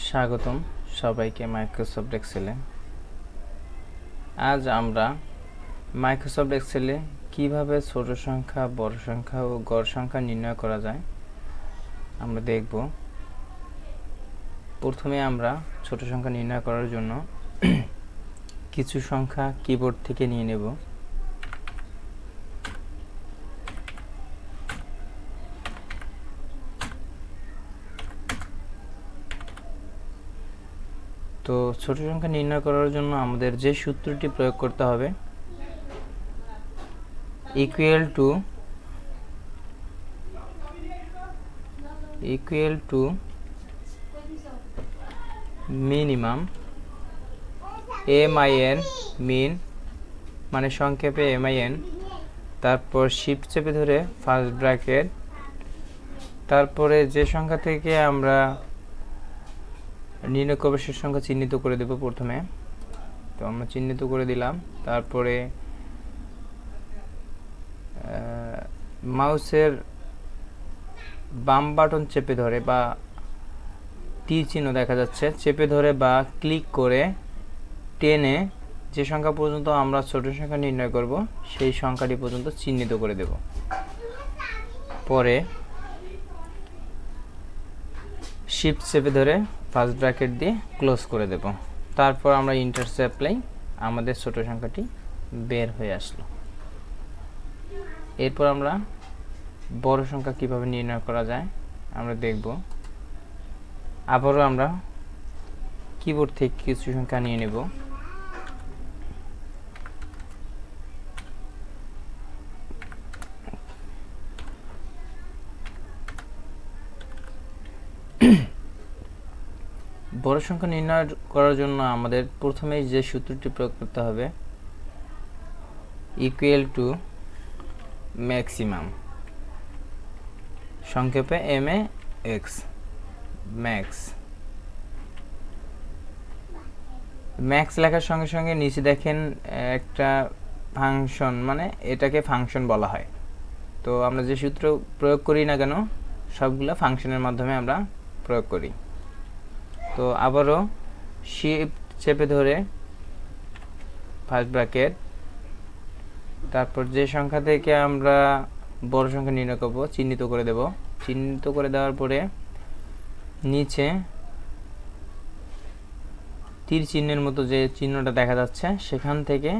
স্বাগতম সবাইকে মাইক্রোসফট এক্সেলে। আজ আমরা মাইক্রোসফট এক্সেলে কিভাবে ছোট সংখ্যা, বড় সংখ্যা ও গড় সংখ্যা নির্ণয় করা যায় আমরা দেখব। প্রথমে আমরা ছোট সংখ্যা নির্ণয় করার জন্য কিছু সংখ্যা কিবোর্ড থেকে নিয়ে নেব। তো ছোট সংখ্যা নির্ণয় করার জন্য আমাদের যে সূত্রটি প্রয়োগ করতে হবে, ইকুয়াল টু মিনিমাম MIN, মিন মানে সংক্ষেপে MIN, তারপর শিফট চেপে ধরে ফার্স্ট ব্র্যাকেট, তারপরে যে সংখ্যা থেকে আমরা নির্ণয় করব সে সংখ্যা চিহ্নিত করে দেব। প্রথমে তো আমরা চিহ্নিত করে দিলাম, তারপরে মাউসের বাম বাটন চেপে ধরে বা তীর চিহ্ন দেখা যাচ্ছে, চেপে ধরে বা ক্লিক করে টেনে যে সংখ্যা পর্যন্ত আমরা ছোট সংখ্যা নির্ণয় করব সেই সংখ্যাটি পর্যন্ত চিহ্নিত করে দেব। পরে শিফট চেপে ধরে ফার্স্ট ব্র্যাকেট দিয়ে ক্লোজ করে দেব। তারপর আমরা ইন্টার অ্যাপ্লাই, আমাদের ছোট সংখ্যাটি বের হয়ে আসলো। এরপর আমরা বড় সংখ্যা কিভাবে নির্ণয় করা যায় আমরা দেখব। আবারও আমরা কিবোর্ড থেকে কিছু সংখ্যা নিয়ে নেব। বড় সংখ্যা নির্ণয় করার জন্য আমাদের প্রথমেই যে সূত্রটি প্রয়োগ করতে হবে, ইকুয়াল টু ম্যাক্সিমাম, সংক্ষেপে MAX, ম্যাক্স লেখার সঙ্গে সঙ্গে নিচে দেখেন একটা ফাংশন, মানে এটাকে ফাংশন বলা হয়। তো আমরা যে সূত্র প্রয়োগ করি না কেন সবগুলো ফাংশনের মাধ্যমে আমরা প্রয়োগ করি। তো আবারও শিফট চেপে ধরে ফার্স্ট ব্র্যাকেট, তারপর যে সংখ্যা থেকে আমরা বড় সংখ্যা নির্ণয় করব চিহ্নিত করে দেব। চিহ্নিত করে দেওয়ার পরে নিচে তীর চিহ্নের মতো যে চিহ্নটা দেখা যাচ্ছে সেখান থেকে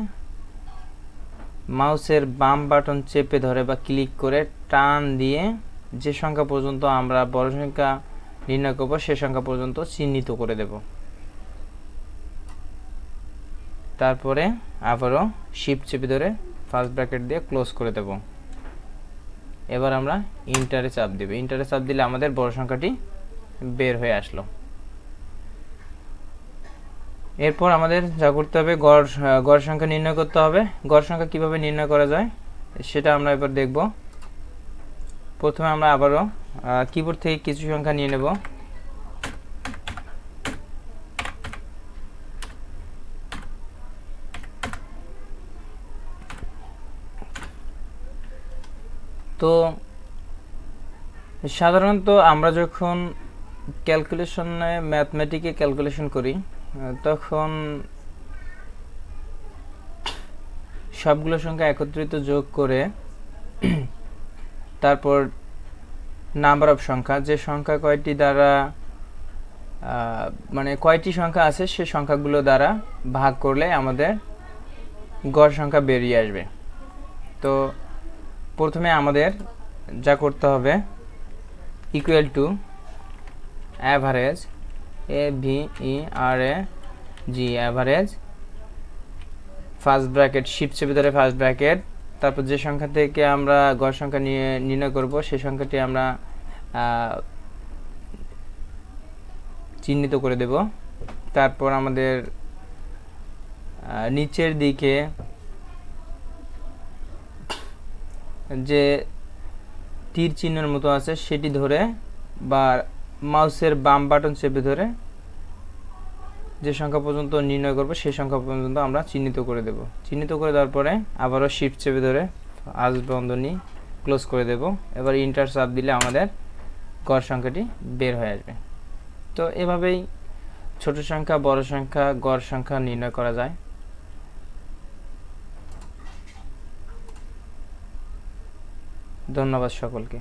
মাউসের বাম বাটন চেপে ধরে বা ক্লিক করে টান দিয়ে যে সংখ্যা পর্যন্ত আমরা বড় সংখ্যা নির্ণয় করব সে সংখ্যা পর্যন্ত চিহ্নিত করে দেব। তারপরে আবারও শিফট চেপে ধরে ফার্স্ট ব্র্যাকেট দিয়ে ক্লোজ করে দেব। এবার আমরা ইন্টারে চাপ দেব। ইন্টারে চাপ দিলে আমাদের বড় সংখ্যাটি বের হয়ে আসলো। এরপর আমাদের যা করতে হবে, গড় সংখ্যা নির্ণয় করতে হবে। গড় সংখ্যা কিভাবে নির্ণয় করা যায় সেটা আমরা এবার দেখব। প্রথমে আমরা আবারও কিবোর্ড থেকে কিছু সংখ্যা নিয়ে নেব। তো সাধারণত আমরা যখন ক্যালকুলেশনে ম্যাথমেটিকে ক্যালকুলেশন করি তখন সবগুলো সংখ্যা একত্রিত যোগ করে তারপর নাম্বার অফ সংখ্যা, যে সংখ্যা কয়টি দ্বারা মানে কয়টি সংখ্যা আছে সে সংখ্যাগুলো দ্বারা ভাগ করলে আমাদের গড় সংখ্যা বেরিয়ে আসবে। তো প্রথমে আমাদের যা করতে হবে, equal to average, AVERAG, average, first bracket, shift চেপে ধরে ফার্স্ট ব্র্যাকেট, তারপর যে সংখ্যা থেকে আমরা গড় সংখ্যা নির্ণয় করব সেই সংখ্যাটি আমরা চিহ্নিত করে দেব। তারপর আমাদের নিচের দিকে যে তীর চিহ্নের মতো আছে সেটি ধরে বা মাউসের বাম বাটন চেপে ধরে যে সংখ্যা পর্যন্ত নির্ণয় করব সেই সংখ্যা পর্যন্ত আমরা চিহ্নিত করে দেব। চিহ্নিত করে দেওয়ার পরে আবারও শিফট চেপে ধরে ফার্স্ট বন্ধনী ক্লোজ করে দেব। এবার ইন্টার চাপ দিলে আমাদের গড় সংখ্যাটি বের হয়ে আসবে। তো এভাবেই ছোট সংখ্যা, বড় সংখ্যা, গড় সংখ্যা নির্ণয় করা যায়। ধন্যবাদ সকলকে।